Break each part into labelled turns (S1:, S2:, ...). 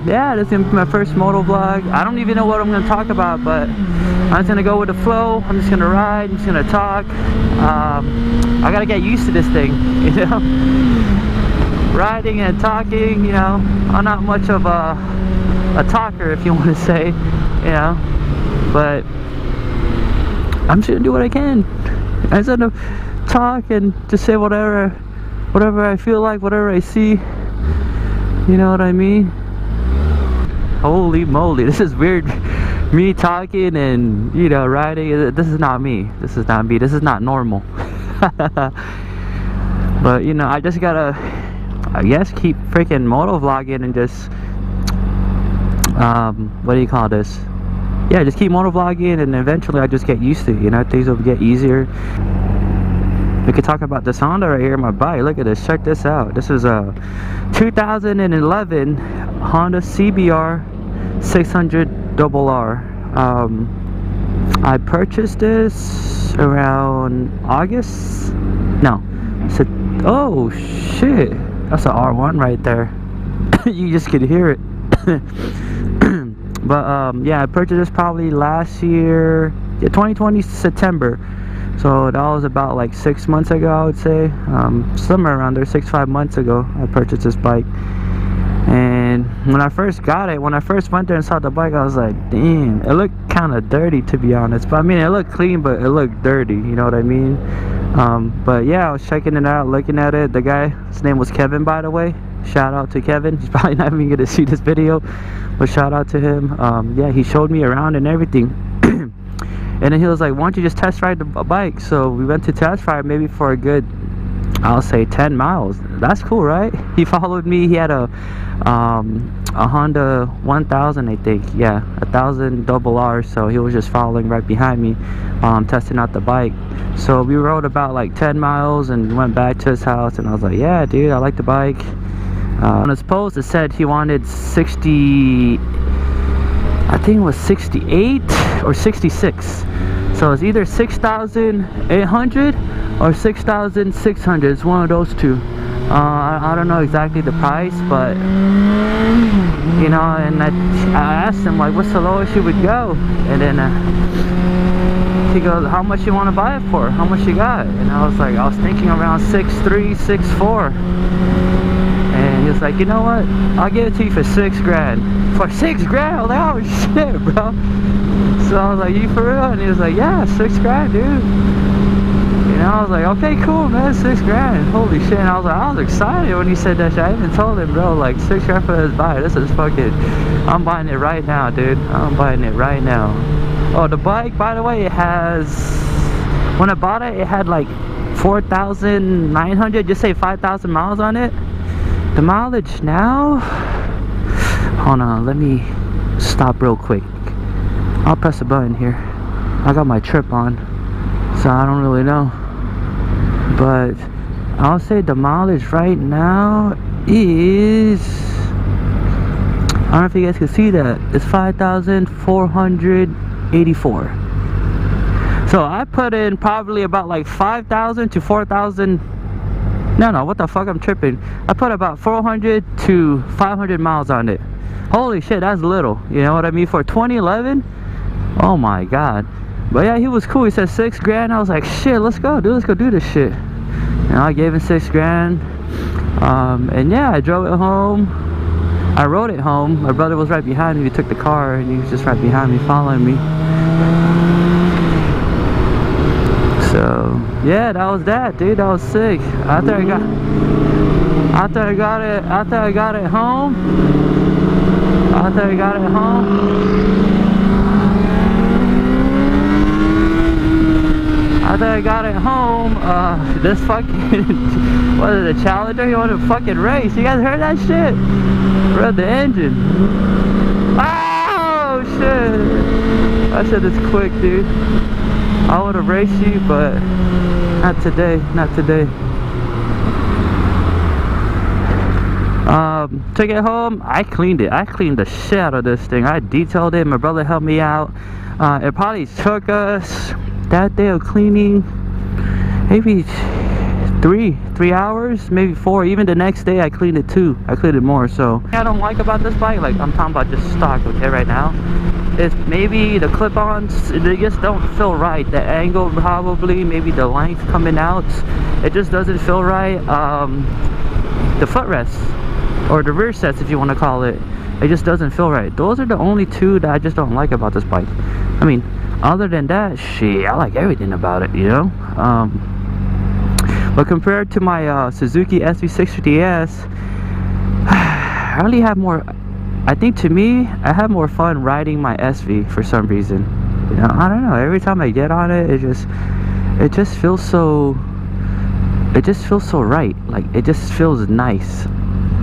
S1: yeah, this is gonna be my first moto vlog. I don't even know what I'm gonna talk about, but I'm just gonna go with the flow. I'm just gonna ride, I'm just gonna talk. I gotta get used to this thing, you know. Riding and talking, you know. I'm not much of a talker, if you want to say, you know, but I'm just gonna do what I can. I just gonna talk and just say whatever I feel like, whatever I see, you know what I mean. Holy moly, this is weird. Me talking and, you know, riding. This is not me. This is not me. This is not normal. But, you know, I just gotta, I guess, keep freaking moto vlogging and just what do you call this? Yeah, just keep moto vlogging, and eventually I just get used to it, you know. Things will get easier. We could talk about this Honda right here, my bike. Look at this, check this out. This is a 2011 Honda CBR600RR. I purchased this around August. No, oh shit, that's an R1 right there. You just could hear it. But yeah, I purchased this probably last year, yeah, 2020 September. So that was about like 6 months ago, I would say. Somewhere around there, 6-5 months ago, I purchased this bike. And when I first got it, when I first went there and saw the bike, I was like, damn, it looked kind of dirty, to be honest. But I mean, it looked clean, but it looked dirty, you know what I mean? But yeah, I was checking it out, looking at it. The guy, his name was Kevin, by the way. Shout out to Kevin. He's probably not even gonna see this video, but shout out to him. Yeah, he showed me around and everything. And then he was like, why don't you just test ride the bike? So we went to test ride maybe for a good, I'll say 10 miles. That's cool, right? He followed me. He had a Honda 1000, I think. Yeah, 1000 RR. So he was just following right behind me, testing out the bike. So we rode about like 10 miles and went back to his house. And I was like, yeah, dude, I like the bike. On his post, it said he wanted 60, I think it was 68 or 66. So it's either 6,800 or 6,600. It's one of those two. I don't know exactly the price, but you know, and I asked him like, what's the lowest you would go? And then he goes, how much you want to buy it for? How much you got? And I was like, I was thinking around 6'3", 6'4". And he was like, you know what? I'll give it to you for $6 grand. For $6 grand? I was like, oh shit, bro. So I was like, you for real? And he was like, yeah, $6 grand, dude. You know, I was like, okay, cool, man, $6 grand. Holy shit. And I was excited when he said that shit. I even told him, bro, like, $6 grand for this bike. This is fucking, I'm buying it right now, dude. I'm buying it right now. Oh, the bike, by the way, it has, when I bought it, it had like 4,900, just say 5,000 miles on it. The mileage now, hold on, let me stop real quick. I'll press a button here. I got my trip on, so I don't really know. But I'll say the mileage right now is, I don't know if you guys can see that. It's 5,484. So I put in probably about like 5,000 to 4,000. No, what the fuck, I'm tripping. I put about 400 to 500 miles on it. Holy shit, that's little. You know what I mean? For 2011? Oh my god. But yeah, he was cool. He said 6 grand. I was like, shit, let's go, dude. Let's go do this shit. And I gave him 6 grand. And yeah, I drove it home. I rode it home. My brother was right behind me. He took the car and he was just right behind me, following me. So yeah, that was that, dude. That was sick. After I got it home, this fucking what is it, a Challenger? You want to fucking race? You guys heard that shit? Read the engine. Oh shit! That shit is quick, dude. I would have raced you, but not today, not today. Took it home. I cleaned it. I cleaned the shit out of this thing. I detailed it. My brother helped me out. It probably took us that day of cleaning maybe 3 hours, maybe 4. Even the next day I cleaned it too. I cleaned it more. So I don't like about this bike, like I'm talking about just stock, okay, right now, is maybe the clip-ons, they just don't feel right. The angle, probably, maybe the length coming out, it just doesn't feel right. The footrests, or the rear sets if you want to call it, it just doesn't feel right. Those are the only two that I just don't like about this bike. I mean, other than that, shit, I like everything about it, you know. But compared to my Suzuki SV650S, I really have more, I think to me, I have more fun riding my SV for some reason. You know, I don't know, every time I get on it, it just feels so, it just feels so right. Like, it just feels nice.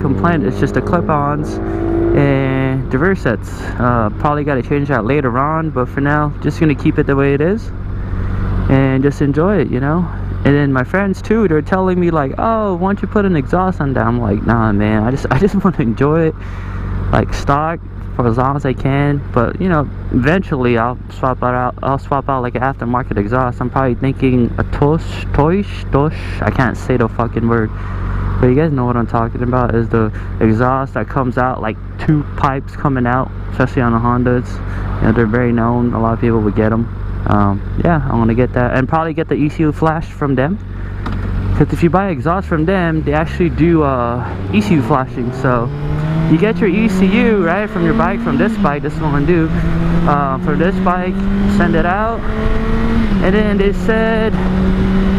S1: Complaint, it's just the clip-ons and the rear sets. Probably got to change that later on, but for now, just gonna keep it the way it is and just enjoy it, you know. And then my friends too, they're telling me like, oh, why don't you put an exhaust on that? I'm like, nah, man, I just want to enjoy it like stock for as long as I can. But you know, eventually I'll swap out like an aftermarket exhaust. I'm probably thinking a Tosh, I can't say the fucking word, but you guys know what I'm talking about, is the exhaust that comes out like 2 pipes coming out, especially on the Hondas. You know, they're very known, a lot of people would get them. Yeah, I want to get that, and probably get the ECU Flash from them, because if you buy exhaust from them, they actually do ECU flashing. So you get your ECU right from your bike, from this bike, this one do for this bike, send it out, and then they said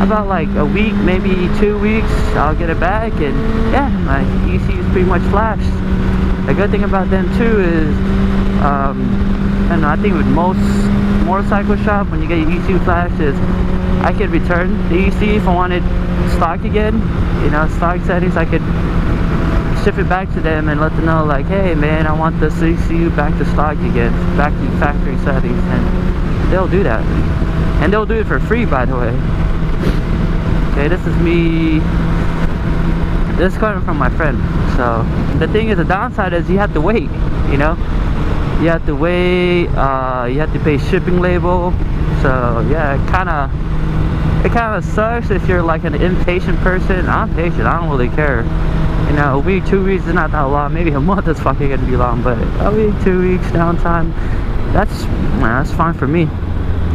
S1: about like a week, maybe 2 weeks, I'll get it back, and yeah, my ECU is pretty much flashed. The good thing about them too is, and I think with most motorcycle shop, when you get your ECU Flash, is I could return the ECU if I wanted stock again, you know, stock settings. I could ship it back to them and let them know like, hey man, I want this ECU back to stock again, back to factory settings, and they'll do that, and they'll do it for free, by the way. Okay, this is me, this is coming from my friend. So the thing is, the downside is you have to wait, you know. You have to wait, you have to pay shipping label. So yeah, it kind of sucks if you're like an impatient person. I'm patient, I don't really care. You know, a week, 2 weeks is not that long. Maybe a month is fucking gonna be long, but a week, 2 weeks downtime, that's fine for me.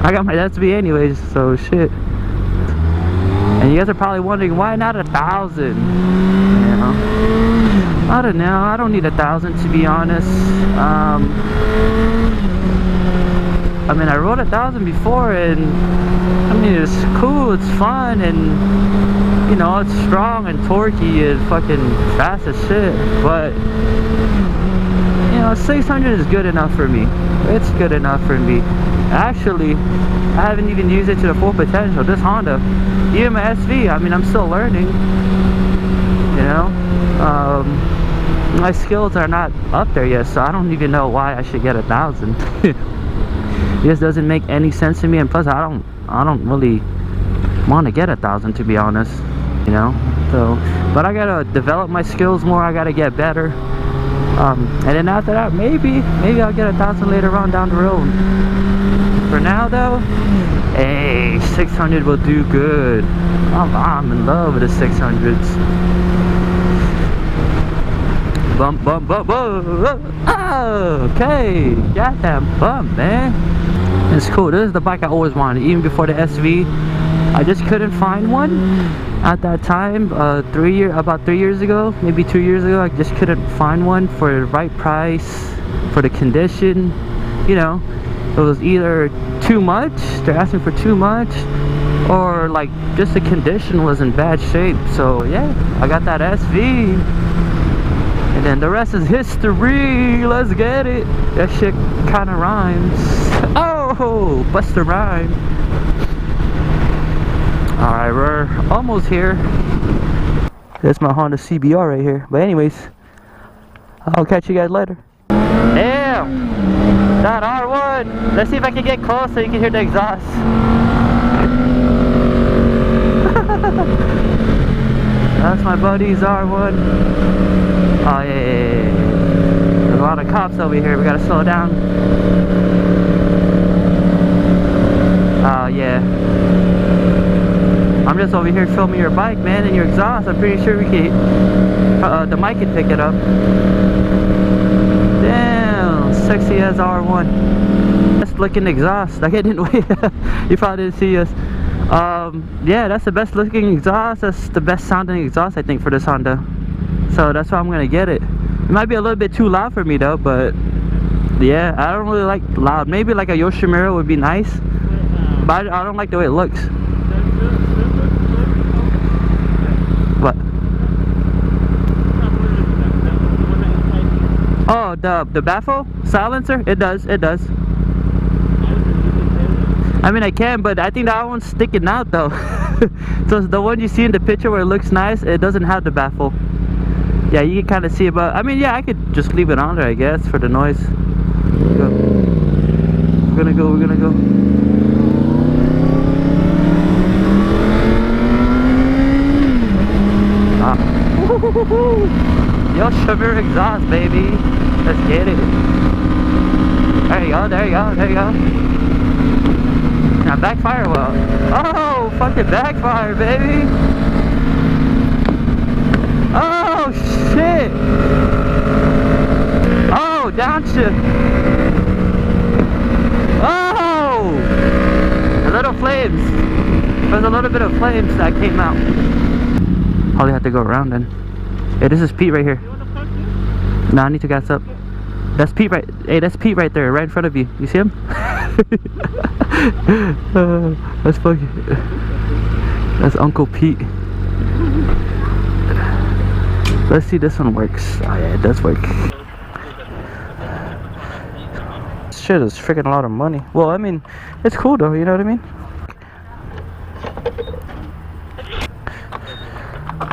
S1: I got my SB anyways, so shit. And you guys are probably wondering, why not 1,000? You know, I don't know, I don't need 1,000 to be honest. I mean, I rode 1,000 before, and I mean, it's cool, it's fun, and you know, it's strong and torquey and fucking fast as shit. But you know, 600 is good enough for me. It's good enough for me. Actually, I haven't even used it to the full potential. This Honda, even my SV, I mean, I'm still learning, you know. My skills are not up there yet, so I don't even know why I should get 1,000. It just doesn't make any sense to me, and plus I don't really want to get 1,000, to be honest, you know. So, but I gotta develop my skills more, I gotta get better, and then after that, maybe I'll get 1,000 later on down the road. For now though, hey, 600 will do good. I'm in love with the 600s. Bump, bump, bump, bump. Oh, okay, goddamn bump, man. It's cool. This is the bike I always wanted, even before the SV. I just couldn't find one at that time. About 3 years ago, maybe 2 years ago, I just couldn't find one for the right price, for the condition. You know, it was either too much, they're asking for too much, or like just the condition was in bad shape. So yeah, I got that SV, and then the rest is history. Let's get it. That shit kind of rhymes. Oh, bust a rhyme. Alright, we're almost here. That's my Honda CBR right here. But anyways, I'll catch you guys later. Damn! That R1! Let's see if I can get close so you can hear the exhaust. That's my buddy's R1. Oh yeah. There's a lot of cops over here, we gotta slow down. Oh yeah. I'm just over here filming your bike, man, and your exhaust. I'm pretty sure we can, the mic can pick it up. Damn, sexy as R1. Best looking exhaust. Like, I didn't wait. You probably didn't see us. Yeah, that's the best looking exhaust. That's the best sounding exhaust, I think, for this Honda. So that's why I'm gonna get it. It might be a little bit too loud for me though, but yeah, I don't really like loud. Maybe like a Yoshimura would be nice, but I don't like the way it looks. What? Oh, the baffle silencer? It does, it does. I mean, I can, but I think that one's sticking out though. So the one you see in the picture where it looks nice, it doesn't have the baffle. Yeah, you can kind of see it, but I mean, yeah, I could just leave it on there, I guess, for the noise. Go. We're gonna go, we're gonna go. Yo, sugar exhaust, baby. Let's get it. There you go, there you go, there you go. Now backfire well. Oh, fucking backfire, baby. Oh, shit. Oh, downshift. Oh, a little flames. There's a little bit of flames that came out. Probably have to go around then. Hey, this is Pete right here. No, I need to gas up. That's Pete right. Hey, that's Pete right there, right in front of you. You see him? That's fucking. That's Uncle Pete. Let's see, this one works. Oh yeah, it does work. This shit is freaking a lot of money. Well, I mean, it's cool though. You know what I mean?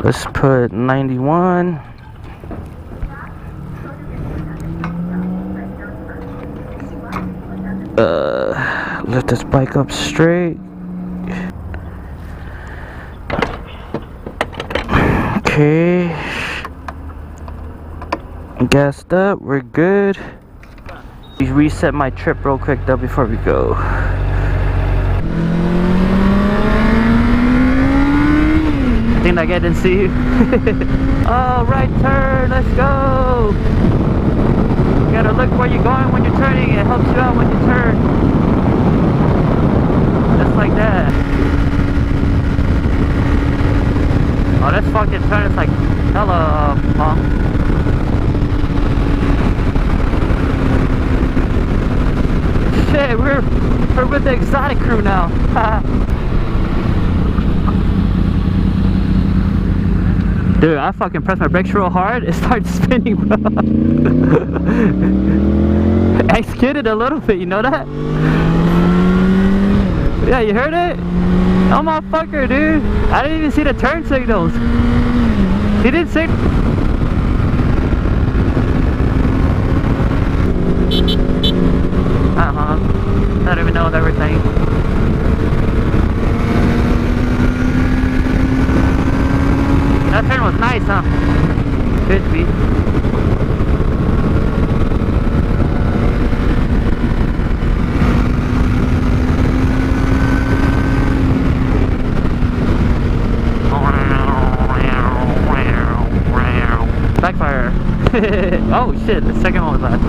S1: Let's put 91. Lift this bike up straight. Okay. Gassed up, we're good. We reset my trip real quick though before we go. I think that guy didn't see you. Oh, right turn, let's go. You gotta look where you're going when you're turning. It helps you out when you turn. Just like that. Oh, this fucking turn is like hella long. Shit, we're with the exotic crew now. Dude, I fucking pressed my brakes real hard. It started spinning. I skidded a little bit, you know that? Yeah, you heard it? Oh, motherfucker, dude. I didn't even see the turn signals. He didn't say. I don't even know what everything. That turn was nice, huh? Good speed. Backfire. Oh shit, the second one was last.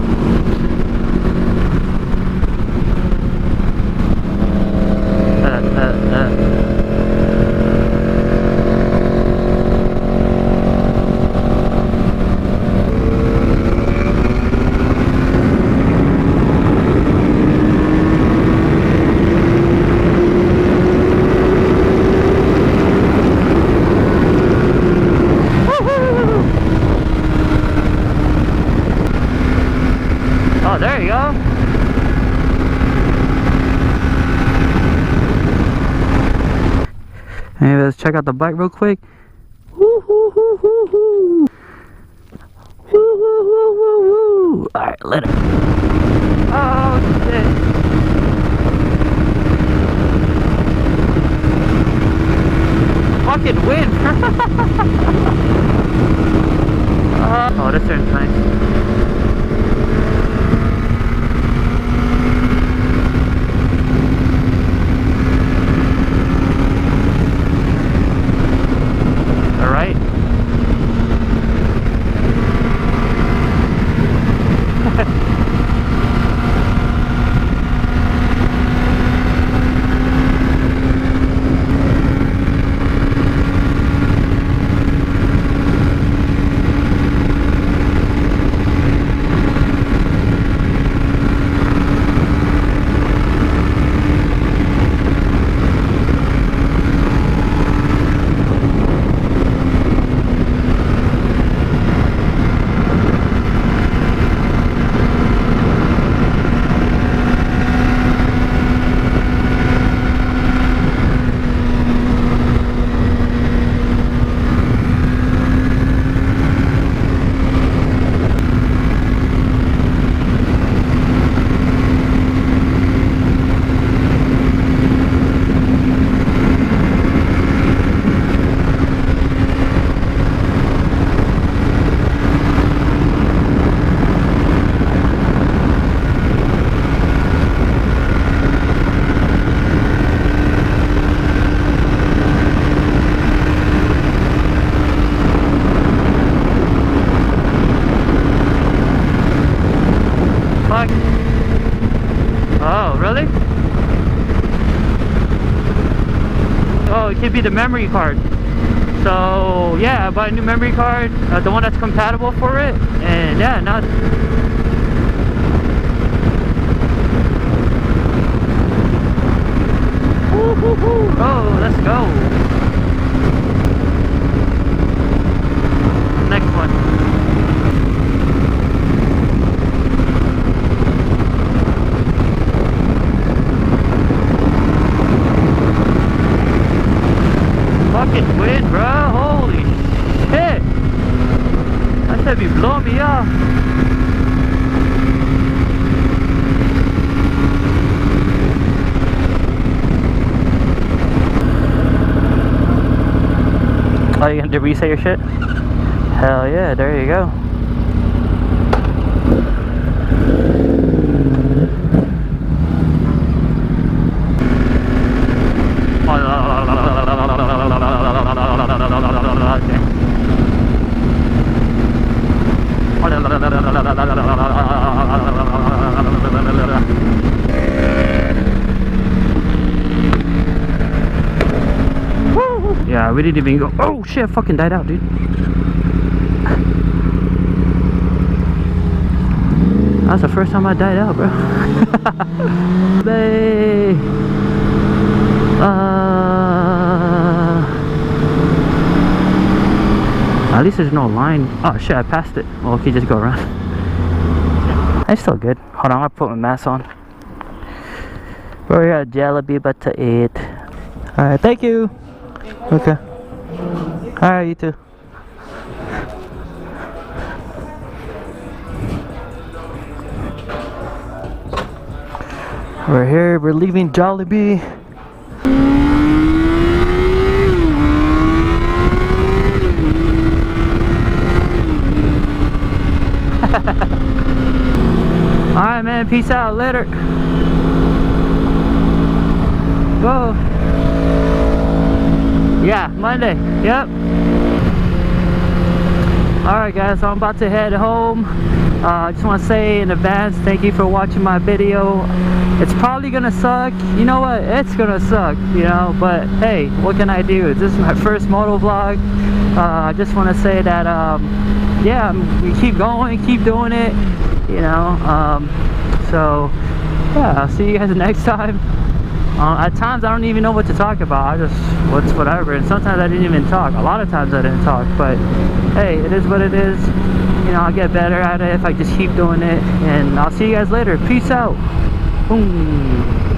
S1: Oh, there you go. Hey, let's check out the bike real quick. Woo hoo hoo hoo hoo. Woo hoo hoo hoo hoo. Alright, let it. Oh shit. Fucking wind. Oh, this turn's nice. MOTOVLOG? Oh, really? Oh, it could be the memory card. So yeah, I bought a new memory card, the one that's compatible for it, and yeah, now. Oh, let's go. Next one. Fucking wind, bro. Holy shit. That should be blowing me off. Oh, you gonna reset your shit? Hell yeah, there you go. Yeah, we didn't even go. Oh shit, I fucking died out, dude. That's the first time I died out, bro. Bae. At least there's no line. Oh shit, I passed it. Well, okay, just go around. It's still good. Hold on, I'm gonna put my mask on. We're at Jollibee about to eat. Alright, thank you. Okay. Alright, you too. We're here, we're leaving Jollibee. Alright man, peace out, later. Go. Yeah, Monday, yep. Alright guys, so I'm about to head home. I just want to say in advance, thank you for watching my video. It's probably gonna suck, you know what, it's gonna suck, you know, but hey, what can I do? This is my first motovlog. I just want to say that, yeah, we keep going, keep doing it, you know, so, yeah, I'll see you guys next time. At times I don't even know what to talk about, what's whatever, and sometimes I didn't even talk. A lot of times I didn't talk, but hey, it is what it is. You know, I'll get better at it if I just keep doing it, and I'll see you guys later. Peace out. Boom.